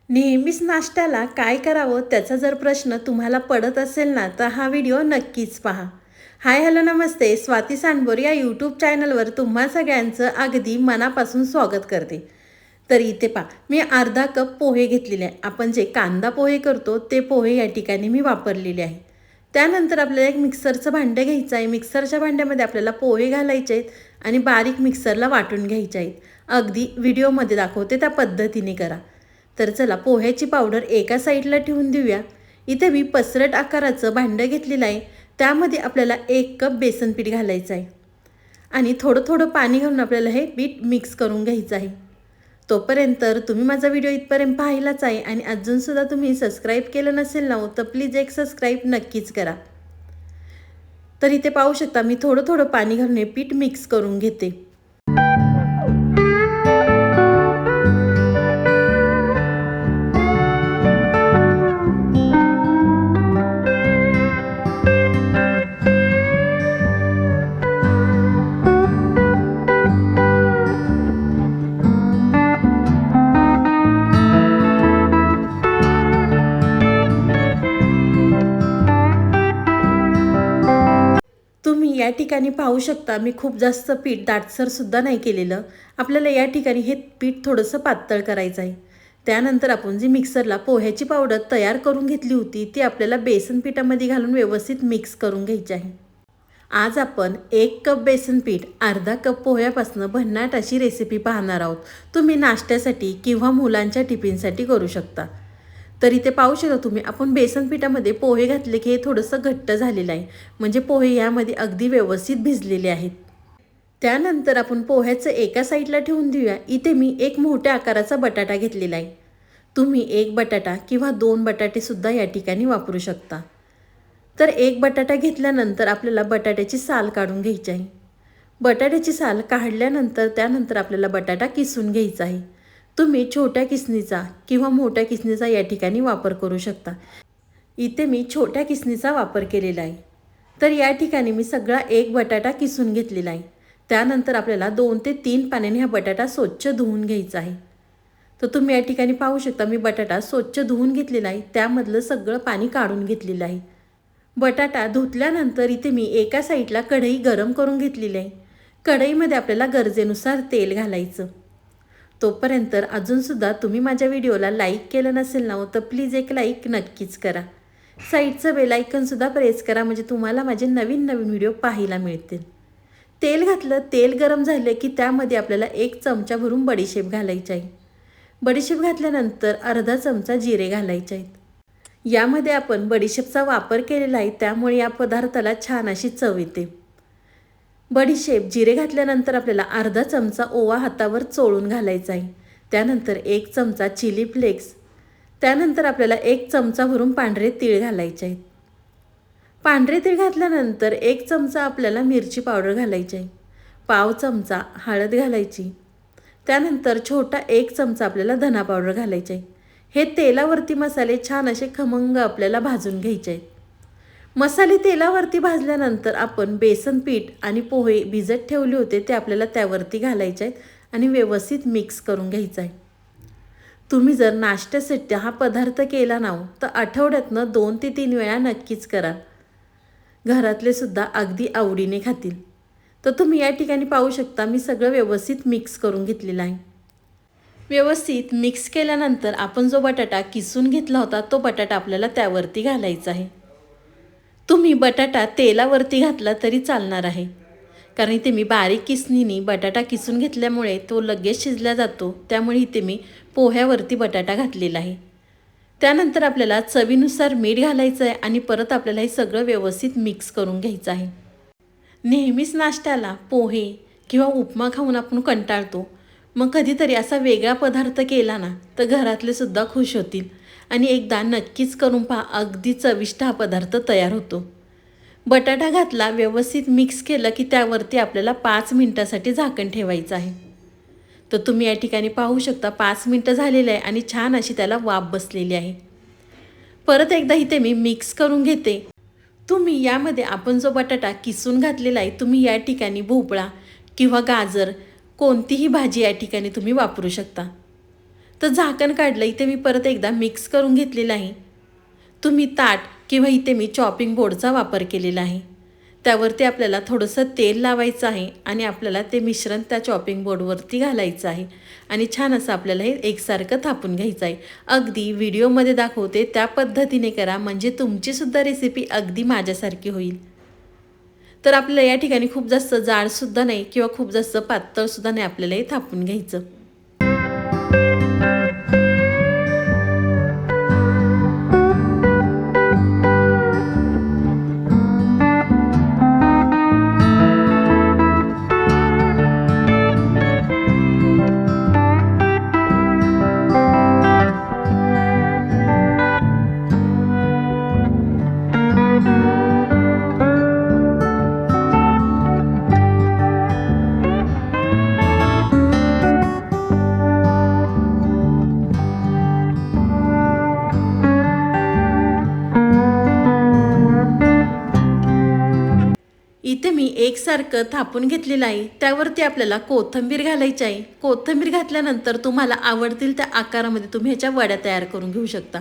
नेहमीच नाश्त्याला काय करावं त्याचा जर प्रश्न तुम्हाला पडत असेल ना, तर हा व्हिडिओ नक्कीच पहा. हाय हॅलो नमस्ते, स्वाती सांडबोर या यूट्यूब चॅनलवर तुम्हा सगळ्यांचं अगदी मनापासून स्वागत करते. तर इथे पहा, मी अर्धा कप पोहे घेतलेले आहे. आपण जे कांदा पोहे करतो ते पोहे या ठिकाणी मी वापरलेले आहे. त्यानंतर आपल्याला एक मिक्सरचं भांडं घ्यायचं आहे. मिक्सरच्या भांड्यामध्ये आपल्याला पोहे घालायचे आहेत आणि बारीक मिक्सरला वाटून घ्यायचे आहेत. अगदी व्हिडिओमध्ये दाखवते त्या पद्धतीने करा. तर चला, पोह्याची पावडर एका साईडला ठेवून देऊया. इथे मी पसरट आकाराचं भांडं घेतलेलं आहे. त्यामध्ये आपल्याला 1 कप बेसन पीठ घालायचं आहे आणि थोडं थोडं पाणी घालून आपल्याला हे पीठ मिक्स करून घ्यायचं आहे. तोपर्यंत तुम्ही माझा व्हिडिओ इथपर्यंत पाहिलाच आहे आणि अजूनसुद्धा तुम्ही सबस्क्राईब केलं नसेल ना, तर प्लीज एक सबस्क्राईब नक्कीच करा. तर इथे पाहू शकता, मी थोडं थोडं पाणी घालून हे पीठ मिक्स करून घेते. तुम्ही या ठिकाणी पाहू शकता, मी खूप जास्त पीठ दाटसरसुद्धा नाही केलेलं. आपल्याला या ठिकाणी हे पीठ थोडंसं पातळ करायचं आहे. त्यानंतर आपण जी मिक्सरला पोह्याची पावडर तयार करून घेतली होती ती आपल्याला बेसन पिठामध्ये घालून व्यवस्थित मिक्स करून घ्यायची आहे. आज आपण 1 कप बेसन पीठ अर्धा कप पोह्यापासून भन्नाट अशी रेसिपी पाहणार आहोत. तुम्ही नाश्त्यासाठी किंवा मुलांच्या टिफिनसाठी करू शकता. तर इथे पाहू शकता तुम्ही, आपण बेसन पिठामध्ये पोहे घातले की हे थोडंसं घट्ट झालेलं आहे, म्हणजे पोहे यामध्ये अगदी व्यवस्थित भिजलेले आहेत. त्यानंतर आपण पोह्याचं एका साईडला ठेवून देऊया. इथे मी एक मोठ्या आकाराचा बटाटा घेतलेला आहे. तुम्ही 1 बटाटा किंवा 2 बटाटेसुद्धा या ठिकाणी वापरू शकता. तर 1 बटाटा घेतल्यानंतर आपल्याला बटाट्याची साल काढून घ्यायची आहे. बटाट्याची साल काढल्यानंतर त्यानंतर आपल्याला बटाटा किसून घ्यायचा आहे. तुम्ही छोट्या किसणीचा किंवा मोठ्या किसणीचा या ठिकाणी वापर करू शकता. इथे मी छोट्या किसणीचा वापर केलेला आहे. तर या ठिकाणी मी सगळा 1 बटाटा किसून घेतलेला आहे. त्यानंतर आपल्याला 2 ते 3 पाण्याने हा बटाटा स्वच्छ धुवून घ्यायचा आहे. तर तुम्ही या ठिकाणी पाहू शकता, मी बटाटा स्वच्छ धुवून घेतलेला आहे. त्यामधलं सगळं पाणी काढून घेतलेलं आहे. बटाटा धुतल्यानंतर इथे मी एका साईडला कढई गरम करून घेतलेली आहे. कढईमध्ये आपल्याला गरजेनुसार तेल घालायचं. तोपर्यंत अजूनसुद्धा तुम्ही माझ्या व्हिडिओला लाईक केलं नसेल ना, तर प्लीज एक लाईक नक्कीच करा. साईडचं बेल आयकॉनसुद्धा प्रेस करा, म्हणजे तुम्हाला माझे नवीन नवीन व्हिडिओ पाहायला मिळतील. तेल घातलं, तेल गरम झालं की त्यामध्ये आपल्याला 1 चमचा भरून बडीशेप घालायची आहे. बडीशेप घातल्यानंतर अर्धा चमचा जिरे घालायचे आहेत. यामध्ये आपण बडीशेपचा वापर केलेला आहे, त्यामुळे या पदार्थाला छान अशी चव येते. बडीशेप जिरे घातल्यानंतर आपल्याला अर्धा चमचा ओवा हातावर चोळून घालायचा आहे. त्यानंतर 1 चमचा चिली फ्लेक्स. त्यानंतर आपल्याला 1 चमचा भरून पांढरे तीळ घालायचे आहेत. पांढरे तीळ घातल्यानंतर 1 चमचा आपल्याला मिरची पावडर घालायची आहे. पाव चमचा हळद घालायची. त्यानंतर छोटा 1 चमचा आपल्याला धना पावडर घालायची आहे. हे तेलावरती मसाले छान असे खमंग आपल्याला भाजून घ्यायचे आहेत. मसाले तेलावरती भाजल्यानंतर आपण बेसन पीठ आणि पोहे भिजत ठेवले होते ते आपल्याला त्यावरती घालायचे आहेत आणि व्यवस्थित मिक्स करून घ्यायचं आहे. तुम्ही जर नाश्त्यासाठी हा पदार्थ केला ना, तर आठवड्यातनं 2 ते 3 वेळा नक्कीच करा. घरातले सुद्धा अगदी आवडीने खातील. तर तुम्ही या ठिकाणी पाहू शकता, मी सगळं व्यवस्थित मिक्स करून घेतलेलं आहे. व्यवस्थित मिक्स केल्यानंतर आपण जो बटाटा किसून घेतला होता तो बटाटा आपल्याला त्यावरती घालायचा आहे. तुम्ही बटाटा तेलावरती घातला तरी चालणार आहे, कारण इथे मी बारीक किसणीने बटाटा किसून घेतल्यामुळे तो लगेच शिजला जातो. त्यामुळे इथे मी पोह्यावरती बटाटा घातलेला आहे. त्यानंतर आपल्याला चवीनुसार मीठ घालायचं आहे आणि परत आपल्याला हे सगळं व्यवस्थित मिक्स करून घ्यायचं आहे. नेहमीच नाश्त्याला पोहे किंवा उपमा खाऊन आपण कंटाळतो. मग कधीतरी असा वेगळा पदार्थ केला ना, तर घरातले सुद्धा खुश होतील आणि एकदा नक्कीच करून पहा, अगदी चविष्ट हा पदार्थ तयार होतो. बटाटा घातला, व्यवस्थित मिक्स केलं की त्यावरती आपल्याला 5 मिनिटासाठी झाकण ठेवायचं आहे. तर तुम्ही या ठिकाणी पाहू शकता 5 मिनिटं झालेलं आहे आणि छान अशी त्याला वाफ बसलेली आहे. परत एकदा इथे मी मिक्स करून घेते. तुम्ही यामध्ये आपण जो बटाटा किसून घातलेला आहे, तुम्ही या ठिकाणी भोपळा किंवा गाजर कोणतीही भाजी या ठिकाणी तुम्ही वापरू शकता. तर झाकण काढलं. इथे मी परत एकदा मिक्स करून घेतलेलं आहे. तुम्ही ताट किंवा इथे मी चॉपिंग बोर्डचा वापर केलेला आहे. त्यावरती आपल्याला थोडंसं तेल लावायचं आहे आणि आपल्याला ते मिश्रण त्या चॉपिंग बोर्डवरती घालायचं आहे आणि छान असं आपल्याला हे एकसारखं थापून घ्यायचं आहे. अगदी व्हिडिओमध्ये दाखवते त्या पद्धतीने करा, म्हणजे तुमचीसुद्धा रेसिपी अगदी माझ्यासारखी होईल. तर आपल्याला या ठिकाणी खूप जास्त जाडसुद्धा नाही किंवा खूप जास्त पातळसुद्धा नाही, आपल्याला हे थापून घ्यायचं. इथे मी एकसारखं थापून घेतलेलं आहे. त्यावरती आपल्याला कोथिंबीर घालायची आहे. कोथिंबीर घातल्यानंतर तुम्हाला आवडतील त्या आकारामध्ये तुम्ही ह्याच्या वड्या तयार करून घेऊ शकता.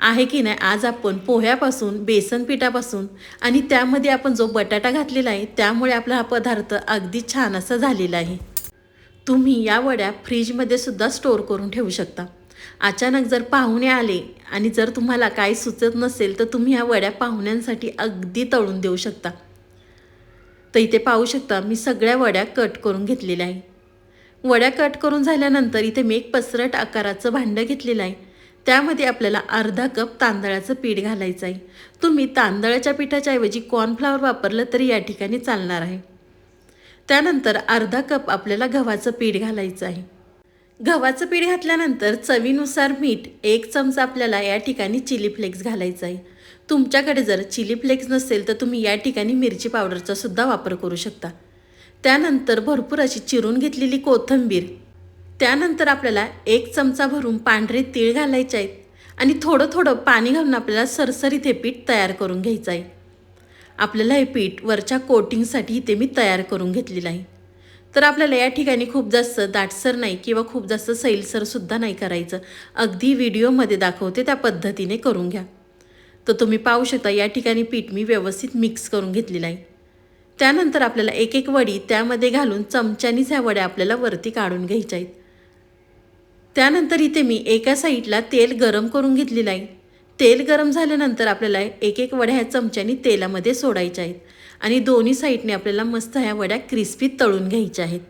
आहे की नाही, आज आपण पोह्यापासून, बेसन पिठापासून आणि त्यामध्ये आपण जो बटाटा घातलेला आहे त्यामुळे आपला हा पदार्थ अगदी छान असा झालेला आहे. तुम्ही या वड्या फ्रीजमध्ये सुद्धा स्टोअर करून ठेवू शकता. अचानक जर पाहुणे आले आणि जर तुम्हाला काही सुचत नसेल तर तुम्ही ह्या वड्या पाहुण्यांसाठी अगदी तळून देऊ शकता. तर इथे पाहू शकता मी सगळ्या वड्या कट करून घेतलेल्या आहे. वड्या कट करून झाल्यानंतर इथे मी एक पसरट आकाराचं भांडं घेतलेलं आहे. त्यामध्ये आपल्याला अर्धा कप तांदळाचं पीठ घालायचं आहे. तुम्ही तांदळाच्या पिठाच्या ऐवजी कॉर्नफ्लॉवर वापरलं तरी या ठिकाणी चालणार आहे. त्यानंतर अर्धा कप आपल्याला गव्हाचं पीठ घालायचं आहे. गव्हाचं पीठ घातल्यानंतर चवीनुसार मीठ, 1 चमचा आपल्याला या ठिकाणी चिली फ्लेक्स घालायचा आहे. तुमच्याकडे जर चिली फ्लेक्स नसेल तर तुम्ही या ठिकाणी मिरची पावडरचा सुद्धा वापर करू शकता. त्यानंतर भरपूर अशी चिरून घेतलेली कोथिंबीर, त्यानंतर आपल्याला 1 चमचा भरून पांढरे तीळ घालायचे आहेत आणि थोडं थोडं पाणी घालून आपल्याला सरसरीत हे पीठ तयार करून घ्यायचं आहे. आपल्याला हे पीठ वरच्या कोटिंगसाठी ते मी तयार करून घेतलेलं आहे. तर आपल्याला या ठिकाणी खूप जास्त दाटसर नाही किंवा खूप जास्त सैलसरसुद्धा नाही करायचं. अगदी व्हिडिओमध्ये दाखवते त्या पद्धतीने करून घ्या. तर तुम्ही पाहू शकता या ठिकाणी पीठ मी व्यवस्थित मिक्स करून घेतलेलं आहे. त्यानंतर आपल्याला एक एक वडी त्यामध्ये घालून चमच्यानीच ह्या वड्या आपल्याला वरती काढून घ्यायच्या आहेत. त्यानंतर इथे मी एका साईडला तेल गरम करून घेतलेलं आहे. तेल गरम झाल्यानंतर आपल्याला एक एक वड्या ह्या चमच्यानी तेलामध्ये सोडायच्या आहेत आणि दोन्ही साईडने आपल्याला मस्त ह्या वड्या क्रिस्पी तळून घ्यायच्या आहेत.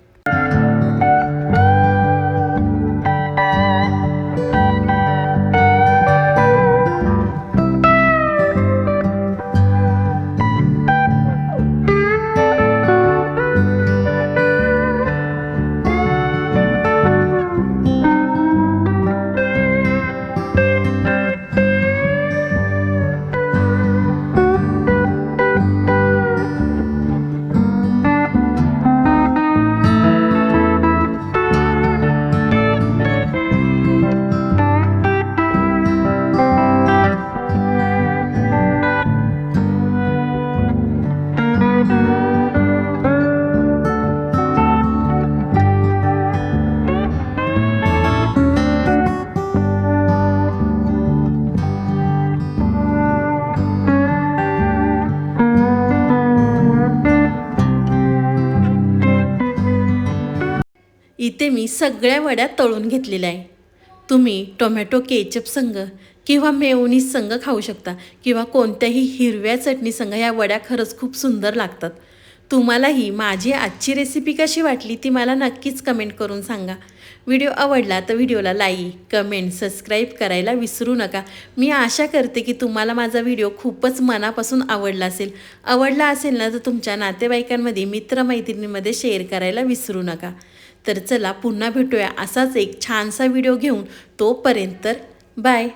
इथे मी सगळ्या वड्या तळून घेतलेल्या आहे. तुम्ही टोमॅटो केचप संग किंवा मेयोनीज संग खाऊ शकता किंवा कोणत्याही हिरव्या चटणी संग या वड्या खरंच खूप सुंदर लागतात. तुम्हालाही माझी आजची रेसिपी कशी वाटली ती मला नक्कीच कमेंट करून सांगा. व्हिडिओ आवडला तर व्हिडिओला लाईक, कमेंट, सबस्क्राईब करायला विसरू नका. मी आशा करते की तुम्हाला माझा व्हिडिओ खूपच मनापासून आवडला असेल ना तर तुमच्या नातेवाईकांमध्ये, मित्रमैत्रिणींमध्ये शेअर करायला विसरू नका. तर चला पुन्हा भेटूया असाच एक छानसा व्हिडिओ घेऊन. तोपर्यंत बाय.